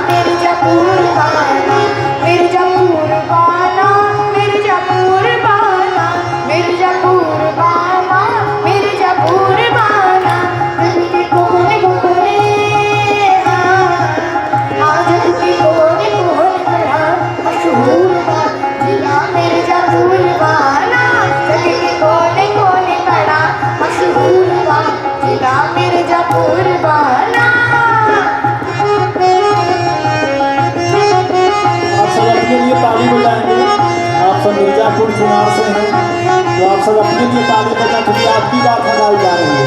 मिर्जापुर वाला, मिर्जापुर वाला, मिर्जापुर वाला, मिर्जापुर वाला, मिर्जापुर वाला, दिल के कोने कोने, आज के कोने कोने बड़ा मशहूर जिला मिर्जापुर वाला, दिल के कोने कोने बड़ा मशहूर जिला मिर्जापुर वाला। अपने लिए ताली बजाएंगे। आप सब मिर्जापुर चुनाव से हैं तो आप सब अपने लिए ताली बजा, क्योंकि आपकी बात लगाई जा रही है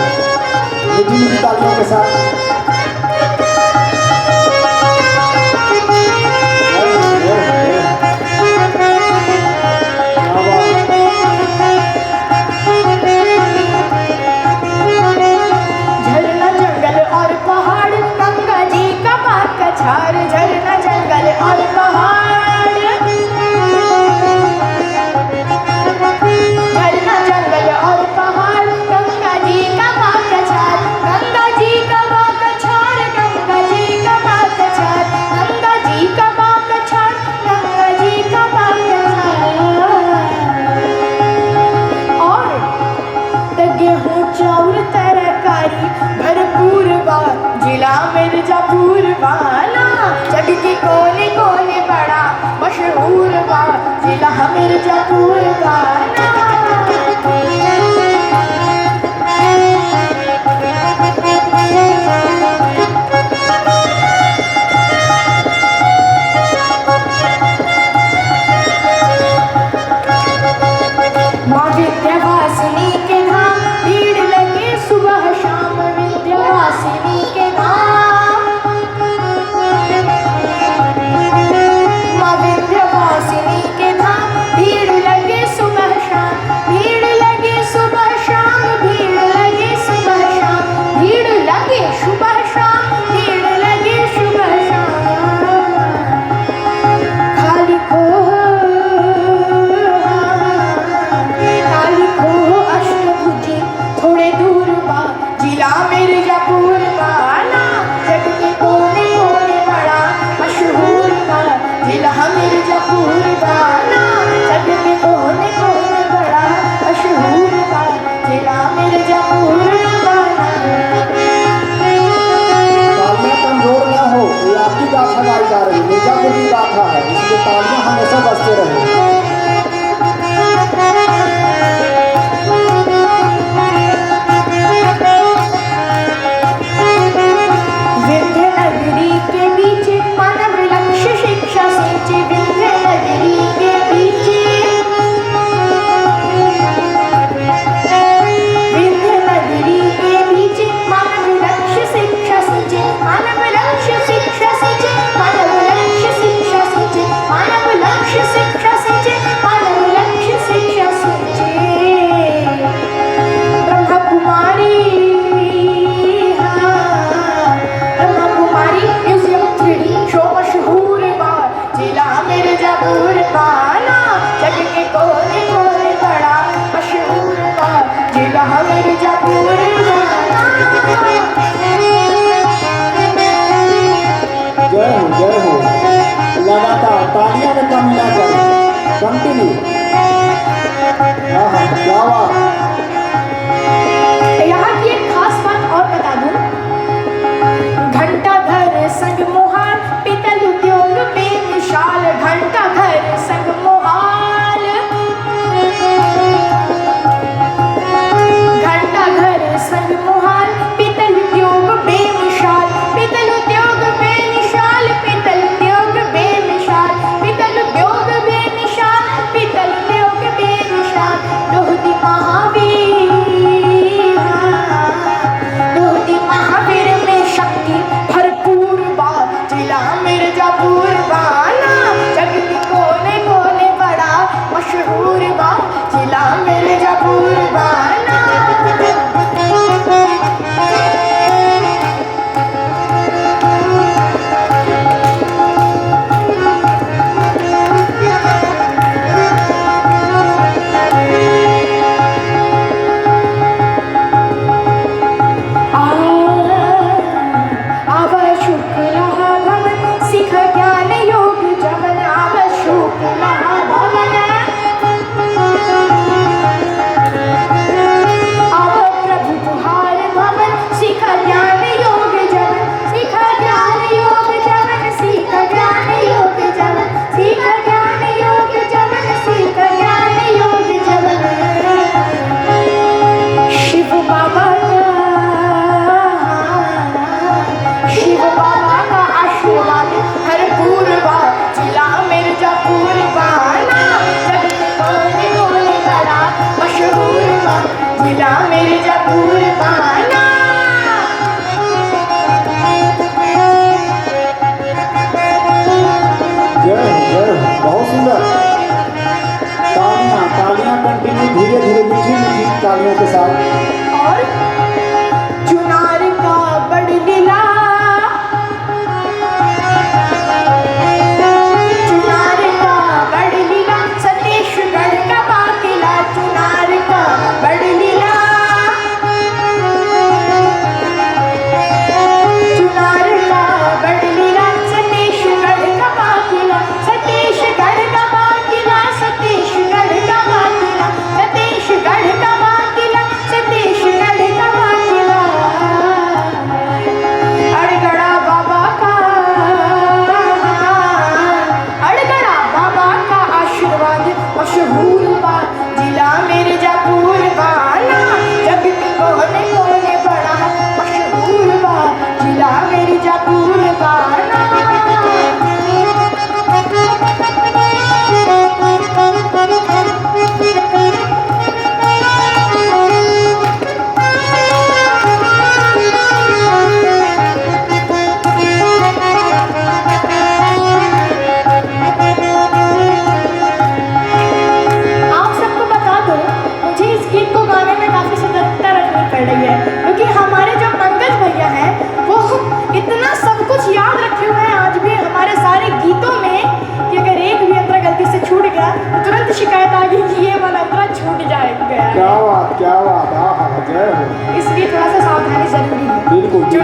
मीठी मीठी तालियों के साथ। झरना जंगल और पहाड़, गंगा जी का पाक छार, झरना जंगल और पहाड़, झरना जंगल और पहाड़, गंगा जी का पाक छार, गंगा जी का पाक छार, गंगा जी का पाक छार, गंगा जी का पाक छार, गंगा जी का पाक छार। और गेहूं चाउर तरकारी भरपूर बा जिला मिर्जापुर वाला, जग के कोने कोने बड़ा मशहूर बा जिला मिर्जापुर वाला। माँ विंध्यवासिनी के धाम भीड़ लगे सुबह शाम, विंध्यवासिनी के धाम, माँ विंध्यवासिनी के धाम भीड़ लगे सुबह शाम, भीड़ लगे सुबह शाम, भीड़ लगे सुबह शाम, भीड़ लगे सुबह शाम, भीड़ लगे सुबह शाम। खाली खो अष्टभुजी थोड़े दूर बा जिला मिर्जापुर वाला, जग के कोने कोने बड़ा मशहूर बा जिला मिर्जापुर वाला, जग के कोने कोने बड़ा मशहूर बा जिला मिर्जापुर वाला। तालियां कमजोर ना हो, ये आपकी गाथा गाई जा रही है, मिर्जापुर की गाथा है, इसलिए तालियां हमेशा बजते रहे। विंध्य नगरी के बीच मानव लक्ष्य शिक्षा सिंचे, विंध्य नगरी के बीच, विंध्य नगरी के बीच मानव लक्ष्य शिक्षा सिंचे, मानव लक्ष्य शिक्षा सिंचे, मानव लक्ष्य शिक्षा सिंचे, मानव लक्ष्य शिक्षा सिंचे, मानव लक्ष्य शिक्षा सिंचे। Brahma Kumari museum 3D show मशहूर बा जिला मिर्जापुर वाला, जग के कोने कोने बड़ा मशहूर बा जिला मिर्जापुर वाला। जय हो लगातार तालियां में कमी ना करें, कंटिन्यू। हाँ हाँ क्या बात। यहाँ की एक खास बात और बता दूं, घंटा घर संग मोहाल पीतल उद्योग बेमिसाल, घंटा घर संग मोहाल, घंटा घर संग मोहाल पीतल उद्योग बेमिसाल, पीतल उद्योग बेमिसाल, पीतल उद्योग बेमिसाल, पीतल उद्योग बेमिसाल, पीतल उद्योग बेमिसाल। लोहदी महावीर, लोहदी महावीर में शक्ति भरपूर बा जिला मिर्जापुर वाला, जग के कोने कोने बड़ा मशहूर बा जिला मिर्जापुर वाला। जय हो, बहुत सुंदर। तालियां तालियां कंटिन्यू, धीरे धीरे मीठी मीठी तालियों के साथ। और चुनार का बड़ लीला, चुनार का बड़ लीला, सतीशगढ़ का बाकिला, चुनार का बड़ लीला, चुनार का बड़ लीला, सतीशगढ़ का बाकिला, सतीशगढ़ का बाकिला, सतीशगढ़ का बाकिला, सतीशगढ़ का बाकिला, सतीशगढ़ का बाकिला, अड़गड़ा बाबा का, अड़गड़ा बाबा का आशीर्वाद मशहूर बा, जिला मिर्जापुर बाना, जग में कोने कोने बड़ा मशहूर बा, जिला मिर्जापुर बाना। आप सबको बता दो, मुझे इस गीत को गाने में काफ़ी सतर्कता रखनी पड़ रही है, क्योंकि हमारे जो पंकज भैया हैं वो इतना सब कुछ याद रखे हुए हैं आज भी हमारे सारे गीतों में कि अगर एक भी अंतरा गलती से छूट गया तो तुरंत शिकायत आ गई कि ये वाला अंतरा छूट गया क्या है। बात, क्या बात। हाँ हाँ, जय हो। इसलिए थोड़ा सा सावधानी जरूरी है। बिल्कुल, बिल्कुल।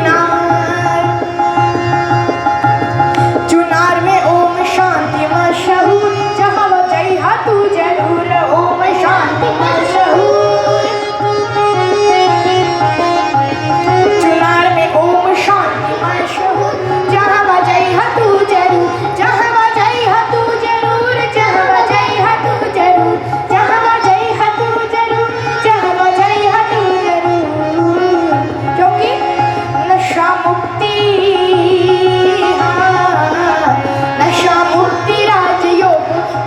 चुनार में ओम शांति मशहूर, जहाँ वजह हा तू जरूर, ओम शांति मशहूर, चुनार में ओम शांति मशहूर, जहाँ वजह हा तू जरूर, जहाँ वजह हा तू जरूर, जहाँ वजह हा तू जरूर, जहाँ वजह हा तू जरूर, जहाँ वजह हा तू जरूर, क्योंकि नशा मुक्ति, नशा मुक्ति राजयोग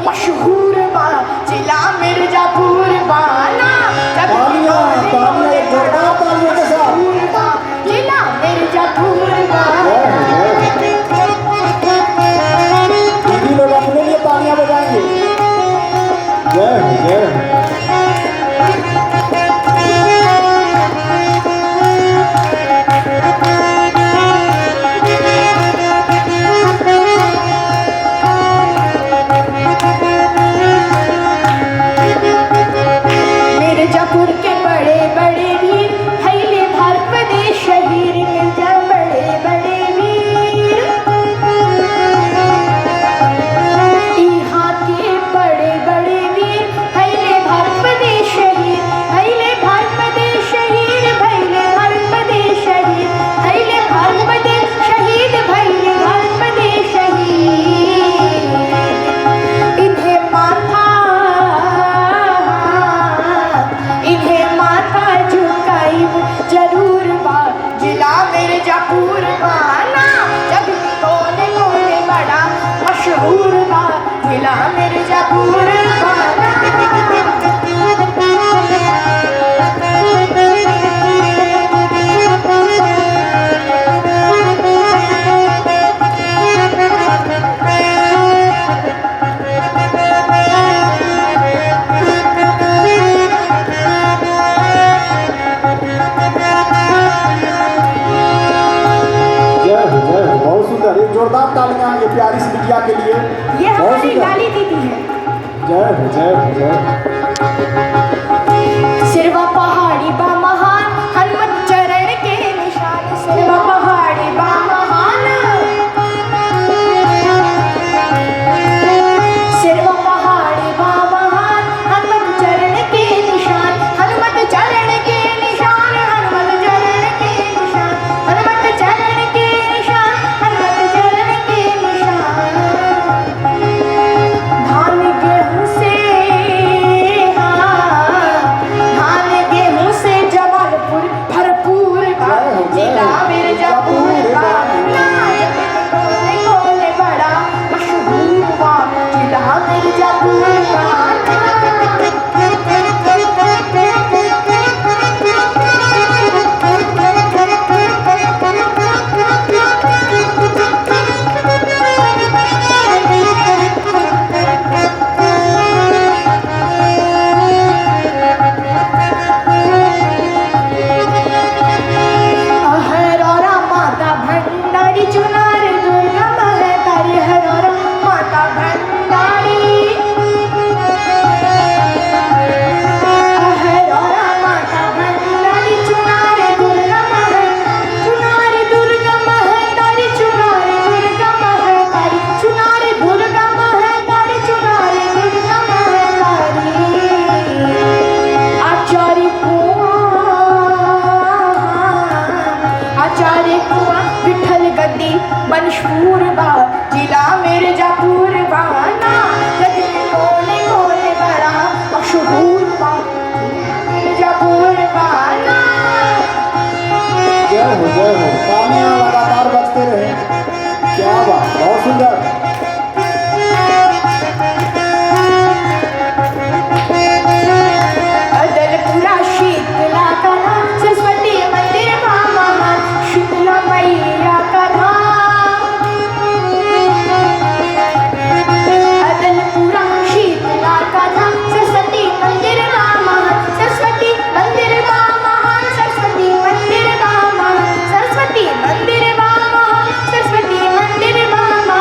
मशहूर बा, जिला मिर्जापुर बाना, तालियां तालियां, एक जोरदार तालियों के साथ। मशहूर बा, जिला मिर्जापुर बा। दीदी लोग अपने लिए तालियां बजाएंगे। जय हो, जय हो। मिर्जापुर के बड़े बड़े वीर, हैले भारत प्रदेश शहीर, मिर्जा बड़े बड़े वीर, यहाँ के बड़े बड़े वीर, हैले भारत प्रदेश शहीर, हैले भारत प्रदेश शहीद, भैले भारत प्रदेश शहीद, हैले भारत प्रदेश शहीद, भैले भारत प्रदेश शहीद, इन्हें माथा, इन्हें माथा झुकाई जरूर बा, जिला मिर्जापुर बाना, जग में कोने कोने बड़ा मशहूर बा, जिला मिर्जापुर बाना। जय हो, जय हो, बहुत सुंदर। एक जोरदार तालियां ये प्यारी सी बिटिया के लिए। ये बहुत हमारी सुंदर। लाली दीदी है। जय हो, जय हो, जय हो। सिरवा पहाड़ी बा महान, हनुमत चरण के निशान, सिरवा पहाड़ी बा महान, सिरवा पहाड़ी बा महान, हनुमत चरण के निशान, हनुमत चरण के निशान, हनुमत चरण के निशान, हनुमत चरण के निशान, हनुमत चरण के निशान, धान गेहूं से, हाँ बा जिला मिर्जापुर बाना जग के कोने कोने बड़ा मशहूर बा मिर्जापुर बाना। जय हो जय हो, तालियां लगातार बजते रहे। क्या बात, बहुत सुंदर। अदलपुरा शीतला का धाम सरस्वती मंदिर महान शीतला मैया का धाम। अदलपुरा शीतला का धाम सरस्वती मंदिर महान सरस्वती मंदिर महान सरस्वती मंदिर महान सरस्वती मंदिर महान सरस्वती मंदिर महान।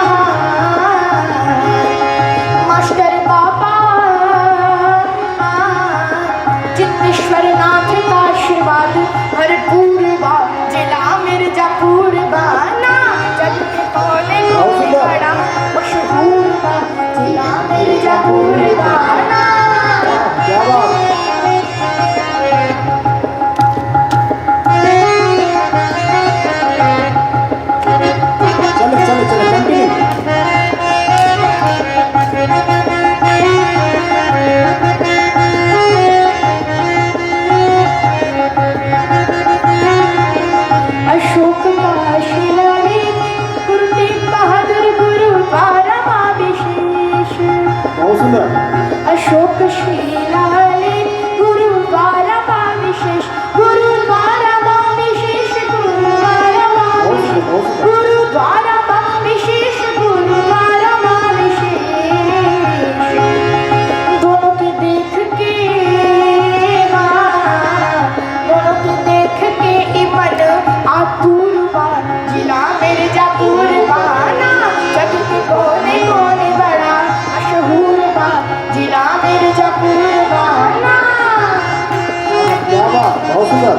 मास्टर बाबा चित्तेश्वर नाथ का आशीर्वाद भरपूर बा जिला मिर्जापुर बाना जग के कोने कोने बड़ा मशहूर बा जिला मिर्जापुर बाना। क्या बात। चले चले चले, कंटिन्यू। अशोक का शिलालेख गुरु तेग बहादुर गुरुद्वारा विशेष। बहुत सुंदर। अशोक शिलालेख गुरुद्वारा विशेष गुरुद्वारा विशेष गुरुद्वारा विशेष गुरुद्वारा विशेष गुरुद्वारा विशेष। दोनों के देख के दोनों के देख के इमन आतुर बा जिला मिर्जापुर बाना जग के कोने कोने बड़ा मशहूर बा जिला मिर्जापुर बाना। क्या बात, बहुत सुंदर।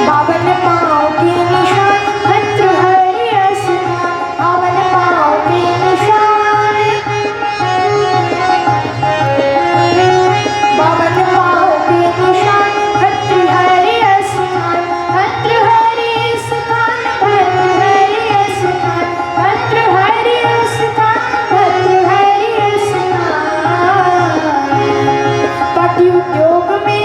बावन पाँव के निशान भर्तृहरि स्थान बावन पाँव के निशान बावन पाँव के निशान भर्तृहरि स्थान भर्तृहरि स्थान भर्तृहरि स्थान भर्तृहरि स्थान भर्तृहरि स्थान। पाटी उद्योग में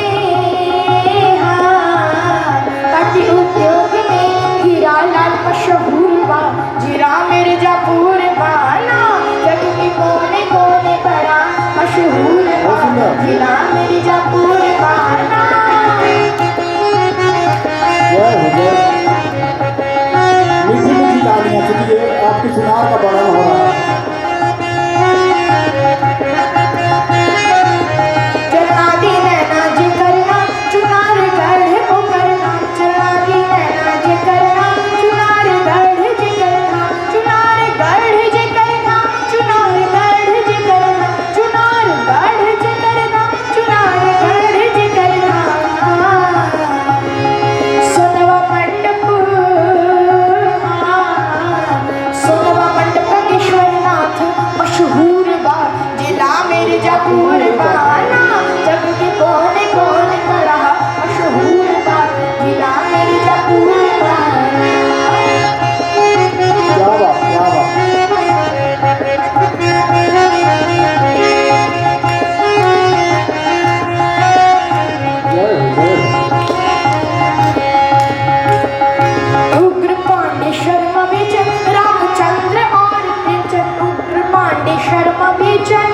पाटी उद्योग में हीरा लाल मशहूर बा जिला मिर्जापुर बाना जग के कोने कोने बड़ा मशहूर बा जिला मिर्जापुर बाना। जय हो जय। मीठी मीठी तालियां, चूंकि ये आपके चुनाव का वर्णन हो रहा है। चलना दी नैना जी करना चुनार गढ़ को करना चलना दी नैना जी करना चुनार गढ़ जी करना चुनार गढ़ जी करना चुनार गढ़ जी करना चुनार गढ़ जी करना चुनार गढ़ जी करना। सोनवा मंडप सोनवा मंडप ईश्वरनाथ मशहूर बा जिला मिर्जापुर बाना जग के कोने कोने बड़ा मशहूर बा जिला मिर्जापुर बाना। क्या बात, क्या बात। जय हो जय हो। उग्र पांडे शर्मा बेचन रामचंद्र और प्रेमचंद उग्र पांडे शर्मा बेचन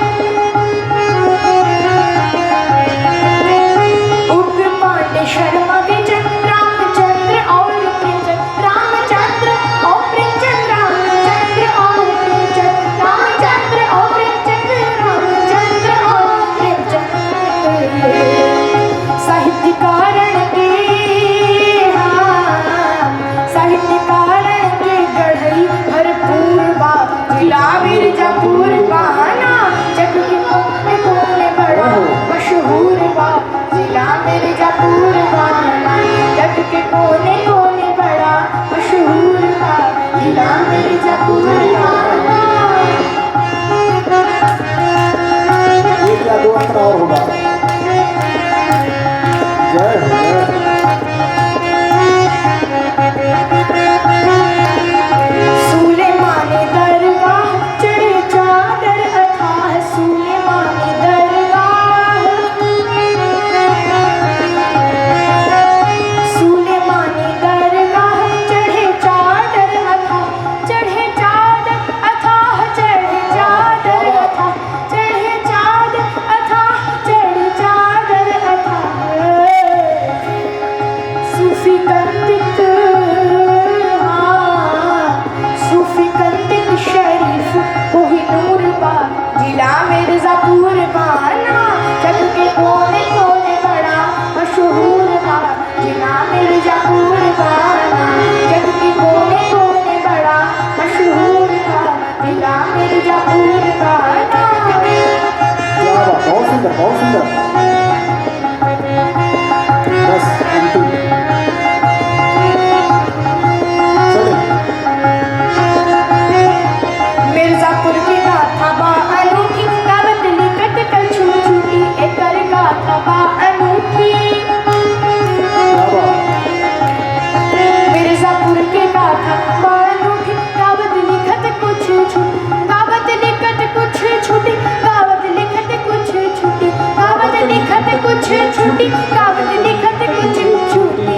उग्र पांडे शर्मा बेचन रामचंद्र और प्रेमचंद रामचंद्र और प्रेमचंद रामचंद्र और प्रेमचंद रामचंद्र और प्रेमचंद रामचंद्र और प्रेमचंद। साहित्यकारण के साहित्यकारण के गढ़ई भरपूर बा जिला मिर्जापुर बाना जग के कोने कोने बड़ा मशहूर बा जिला मिर्जापुर बाना जग के कोने कोने बड़ा मशहूर बा जिला मिर्जापुर बाना। ये क्या दुआ कितना और होगा। जय हो जय हो। सुलेमानी दरगाह चढ़े चादर अथाह, सुलेमानी दरगाह, सुलेमानी दरगाह चढ़े चादर अथाह, चढ़े चादर अथाह, चढ़े चादर अथाह, चढ़े चादर अथाह, चढ़े चादर अथाह। सूफी कंदित, सूफी कंदित शरीफ कोहिनूर बा, जिला मिर्जापुर बाना, जग के कोने कोने बड़ा मशहूर बा, जिला मिर्जापुर बाना, जग के कोने कोने बड़ा मशहूर बा, जिला मिर्जापुर बाना। क्या बात, बहुत सुंदर बहुत सुंदर। बस अंतिम चले। मिर्जापुर की गाथा बा अनूठी, गावत लिखत कछु छूटी, एकर गाथा बा अनूठी। क्या बात। मिर्जापुर की गाथा बा अनूठी, गावत लिखत कुछ छूटी, गावत लिखत कुछ छूटी, गावत लिखत कुछ छूटी, गावत लिखत कुछ छूटी, गावत लिखत कुछ छूटी।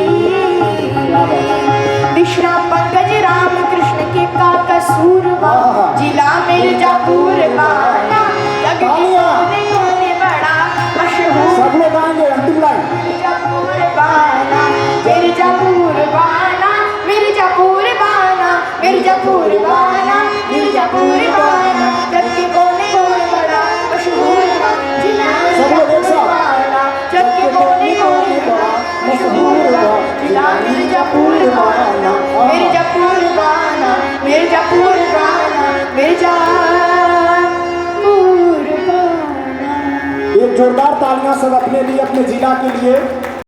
विश्राम पंकज राम कृष्ण के का कसूर बा, जिला मिर्जापुर बाना, जग के कोने कोने बड़ा मशहूर। सब लोग गाएंगे अंतिम लाइन। मिर्जापुर बाना, मिर्जापुर बाना, मिर्जापुर बाना, मिर्जापुर बाना, मिर्जापुर बाना, जग के कोने कोने बड़ा मशहूर बा, जिला मिर्जापुर बाना, जग के कोने कोने बड़ा मशहूर बा, जिला मिर्जापुर बाना, मिर्जापुर बाना, मिर्जापुर बाना, मिर्जापुर बाना। एक जोरदार तालियां सब अपने लिए, अपने जिला के लिए।